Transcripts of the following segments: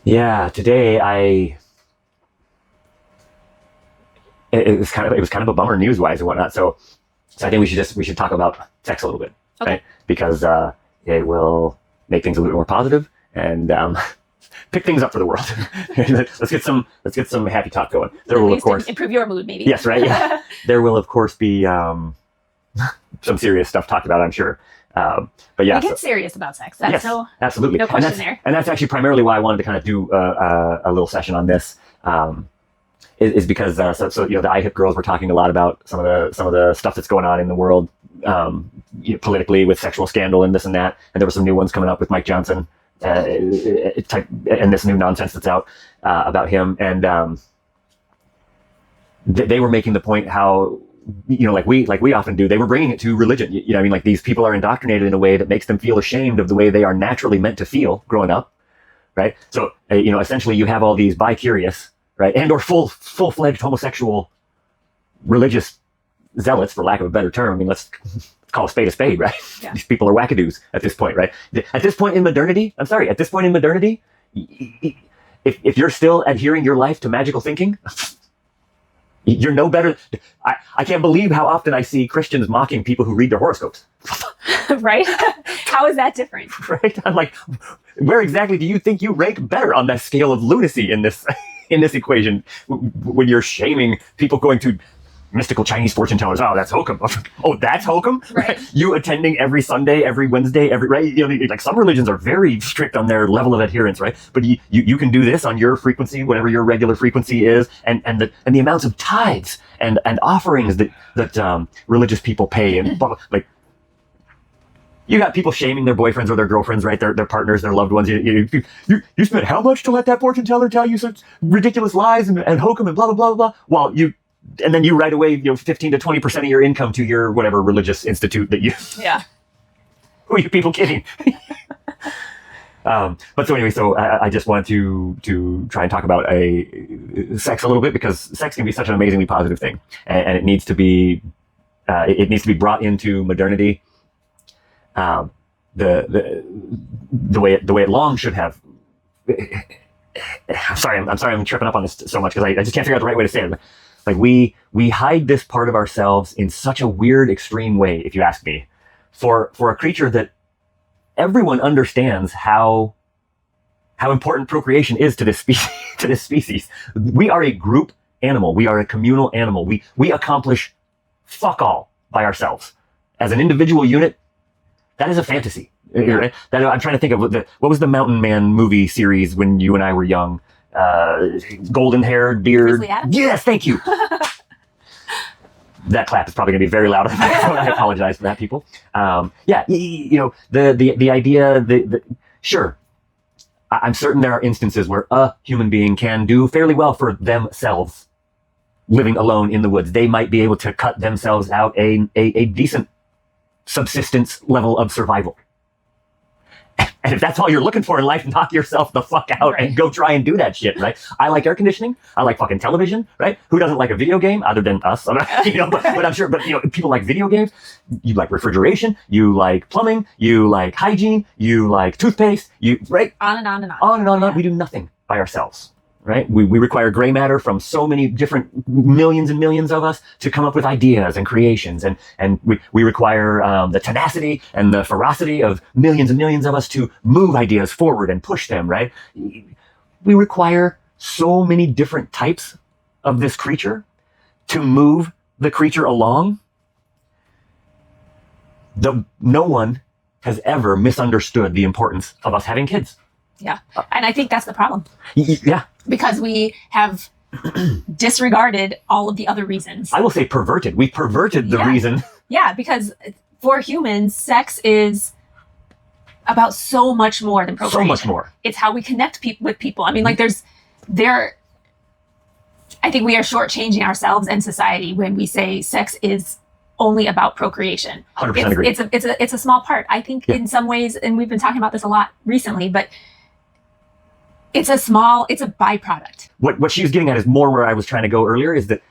Yeah, today it was kind of a bummer news wise and whatnot. So I think we should talk about sex a little bit, Okay. right? Because it will make things a little bit more positive and pick things up for the world. Let's get some happy talk going. There At will of least course improve your mood, maybe. yes, right, yeah. There will of course be some serious stuff talked about, I'm sure. But yeah, We get serious about sex. That's yes, no absolutely. no question there. And that's actually primarily why I wanted to kind of do a little session on this. Is because so you know the iHip girls were talking a lot about some of the stuff that's going on in the world, politically with sexual scandal and this and that, and there were some new ones coming up with Mike Johnson type and this new nonsense that's out about him, and they were making the point how like we often do, they were bringing it to religion. I mean, like these people are indoctrinated in a way that makes them feel ashamed of the way they are naturally meant to feel growing up, right? So essentially you have all these bi-curious, right, and or full-fledged homosexual religious zealots, for lack of a better term. I mean, let's call a spade, right? Yeah. These people are wackadoos at this point, right? At this point in modernity, if you're adhering adhering your life to magical thinking, you're no better. I can't believe how often I see Christians mocking people who read their horoscopes. Right? How is that different? Right? I'm like, where exactly do you think you rank better on that scale of lunacy in this equation when you're shaming people going to mystical Chinese fortune tellers? Oh, that's hokum. Oh, that's hokum? Right. You attending every Sunday, every Wednesday, right? Like some religions are very strict on their level of adherence, right? But you can do this on your frequency, whatever your regular frequency is, and the amounts of tithes and offerings that religious people pay, and blah, blah, like. You got people shaming their boyfriends or their girlfriends, right? Their partners, their loved ones. You spent how much to let that fortune teller tell you such ridiculous lies and hokum and blah blah blah blah. Well, and then you write away 15 to 20% of your income to your whatever religious institute that you. Yeah. Who are you people kidding? But so anyway, so I just wanted to try and talk about sex a little bit, because sex can be such an amazingly positive thing, and it needs to be brought into modernity. The way it long should have. I'm sorry I'm tripping up on this so much because I just can't figure out the right way to say it. Like we hide this part of ourselves in such a weird, extreme way, if you ask me, for a creature that everyone understands how important procreation is to this species. We are a group animal. We are a communal animal. We accomplish fuck all by ourselves. As an individual unit, that is a fantasy. Right? I'm trying to think of what was the Mountain Man movie series when you and I were young? Golden haired beard. Grizzly Adams? Yes, thank you. That clap is probably going to be very loud on the microphone. I apologize for that, people. Yeah, the idea. Sure, I'm certain there are instances where a human being can do fairly well for themselves, living alone in the woods. They might be able to cut themselves out a decent subsistence level of survival. And if that's all you're looking for in life, knock yourself the fuck out and go try and do that shit, right? I like air conditioning. I like fucking television, right? Who doesn't like a video game other than us? But I'm sure, people like video games. You like refrigeration. You like plumbing. You like hygiene. You like toothpaste. Right? On and on and on. On and on and on. We do nothing by ourselves. Right? We require gray matter from so many different millions and millions of us to come up with ideas and creations. And we require the tenacity and the ferocity of millions and millions of us to move ideas forward and push them, right? We require so many different types of this creature to move the creature along. No one has ever misunderstood the importance of us having kids. Yeah. And I think that's the problem. Yeah. Because we have disregarded all of the other reasons. I will say perverted. We perverted the reason. Yeah, because for humans, sex is about so much more than procreation. So much more. It's how we connect with people. I mean, like I think we are shortchanging ourselves and society when we say sex is only about procreation. 100% agree. It's a small part. I think in some ways, and we've been talking about this a lot recently, but it's a byproduct. What she was getting at is more where I was trying to go earlier, is that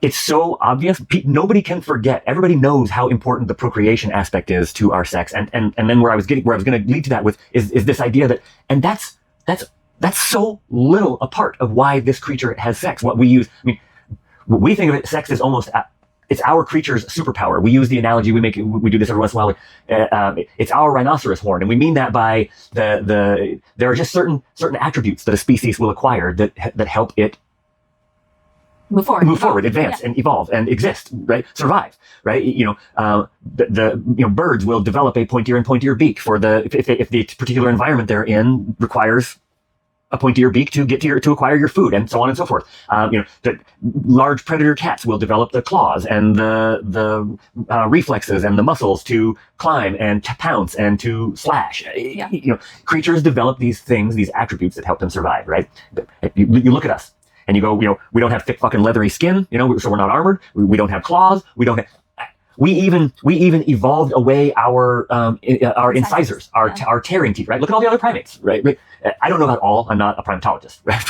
it's so obvious. Nobody can forget. Everybody knows how important the procreation aspect is to our sex. And then where I was going to lead to that with is this idea that, and that's that's so little a part of why this creature has sex. What we use, I mean, we think of it, sex is almost, it's our creature's superpower. We use the analogy, we do this every once in a while. It's our rhinoceros horn. And we mean that by there are just certain attributes that a species will acquire that help it move forward, advance, and evolve, and exist, right? Survive, right? Birds will develop a pointier and pointier beak if the particular environment they're in requires a pointier beak to acquire your food, and so on and so forth. The large predator cats will develop the claws and the reflexes and the muscles to climb and to pounce and to slash. Yeah. Creatures develop these things, these attributes that help them survive, right? You look at us and you go, we don't have thick fucking leathery skin, so we're not armored. We don't have claws. We even evolved away our incisors, our tearing teeth, right? Look at all the other primates, right? I don't know about all. I'm not a primatologist, right?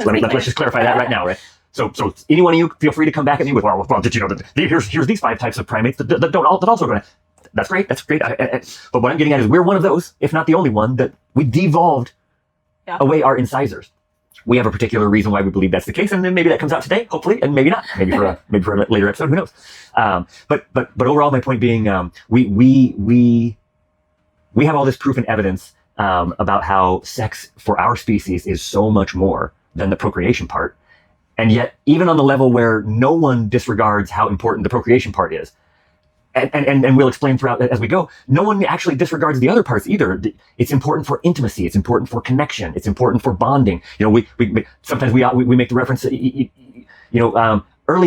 Let's just clarify that right now, right? So any one of you, feel free to come back at me with, well, did you know that here's these 5 types of primates that also go. That's great. But what I'm getting at is we're one of those, if not the only one, that we devolved away our incisors. We have a particular reason why we believe that's the case, and then maybe that comes out today, hopefully, and maybe not. Maybe for a later episode, who knows? But overall, my point being, we have all this proof and evidence about how sex for our species is so much more than the procreation part, and yet even on the level where no one disregards how important the procreation part is. And we'll explain throughout as we go. No one actually disregards the other parts either. It's important for intimacy. It's important for connection. It's important for bonding. We sometimes we make the reference. Early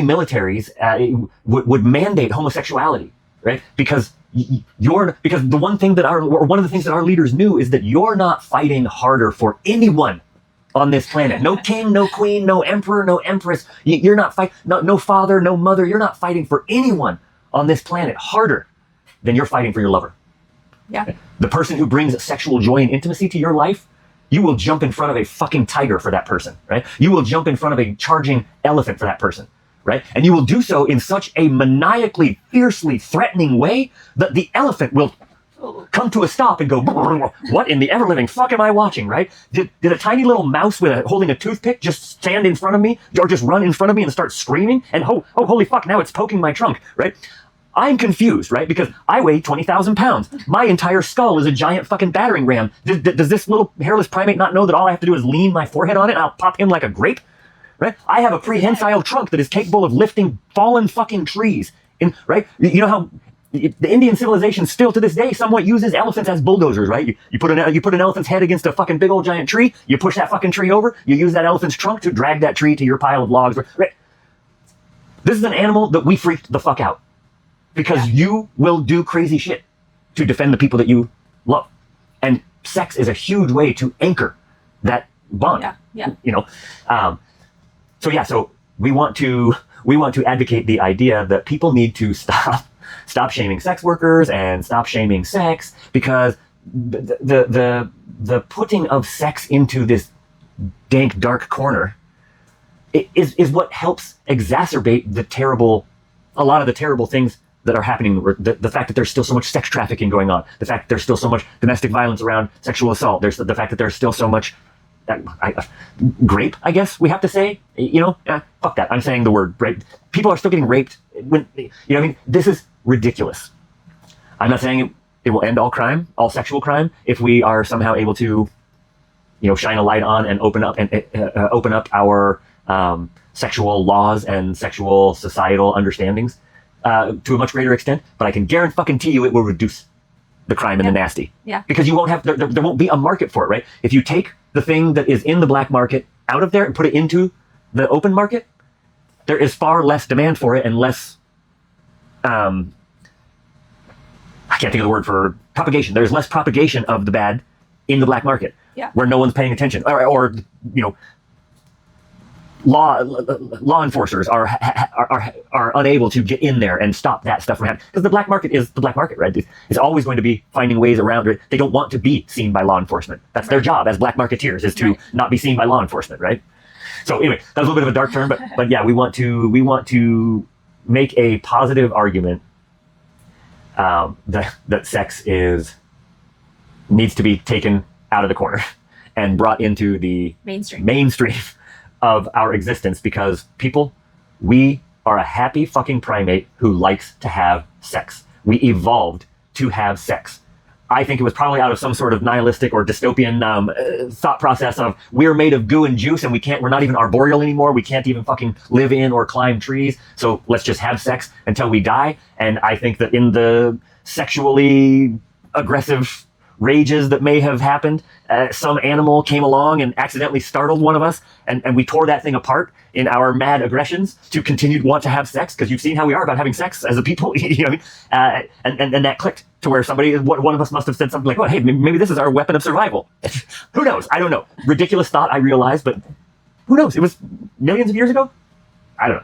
militaries would mandate homosexuality, right? Because the one thing one of the things that our leaders knew is that you're not fighting harder for anyone on this planet. No king, no queen, no emperor, no empress. You're not no father, no mother. You're not fighting for anyone on this planet harder than you're fighting for your lover. Yeah. The person who brings sexual joy and intimacy to your life, you will jump in front of a fucking tiger for that person, right? You will jump in front of a charging elephant for that person, right? And you will do so in such a maniacally, fiercely threatening way that the elephant will come to a stop and go, what in the ever-living fuck am I watching, right? Did a tiny little mouse holding a toothpick just stand in front of me, or just run in front of me and start screaming? And holy fuck, now it's poking my trunk, right? I'm confused, right? Because I weigh 20,000 pounds. My entire skull is a giant fucking battering ram. Does this little hairless primate not know that all I have to do is lean my forehead on it and I'll pop him like a grape? Right? I have a prehensile trunk that is capable of lifting fallen fucking trees. Right? You know how the Indian civilization still to this day somewhat uses elephants as bulldozers, right? You put an elephant's head against a fucking big old giant tree, you push that fucking tree over, you use that elephant's trunk to drag that tree to your pile of logs. Right? This is an animal that we freaked the fuck out. Because you will do crazy shit to defend the people that you love. And sex is a huge way to anchor that bond. So we want to advocate the idea that people need to stop shaming sex workers and stop shaming sex, because the putting of sex into this dank, dark corner is what helps exacerbate a lot of the terrible things that are happening. The fact that there's still so much sex trafficking going on, the fact that there's still so much domestic violence around sexual assault, there's the fact that there's still so much rape, I guess we have to say, fuck that. I'm saying the word rape. People are still getting raped this is ridiculous. I'm not saying it will end all crime, all sexual crime, if we are somehow able to, shine a light on and open up our sexual laws and sexual societal understandings to a much greater extent. But I can guarantee you it will reduce the crime and the nasty. Yeah. Because you won't have there won't be a market for it, right? If you take the thing that is in the black market out of there and put it into the open market, there is far less demand for it and less I can't think of the word for propagation. There's less propagation of the bad in the black market, where no one's paying attention, or law enforcers are unable to get in there and stop that stuff from happening, because the black market is the black market, right? It's always going to be finding ways around it. They don't want to be seen by law enforcement. That's their job as black marketeers, is to not be seen by law enforcement, right? So anyway, that was a little bit of a dark turn, but yeah, we want to make a positive argument that sex needs to be taken out of the corner and brought into the mainstream of our existence, because people, we are a happy fucking primate who likes to have sex. We evolved to have sex. I think it was probably out of some sort of nihilistic or dystopian thought process of we're made of goo and juice and we're not even arboreal anymore. We can't even fucking live in or climb trees. So let's just have sex until we die. And I think that in the sexually aggressive rages that may have happened, some animal came along and accidentally startled one of us, and we tore that thing apart in our mad aggressions to continue to want to have sex, because you've seen how we are about having sex as a people. You know what I mean? And that clicked to where one of us must have said something like, "Oh, hey, maybe this is our weapon of survival." Who knows? I don't know. Ridiculous thought, I realize, but who knows? It was millions of years ago. I don't know.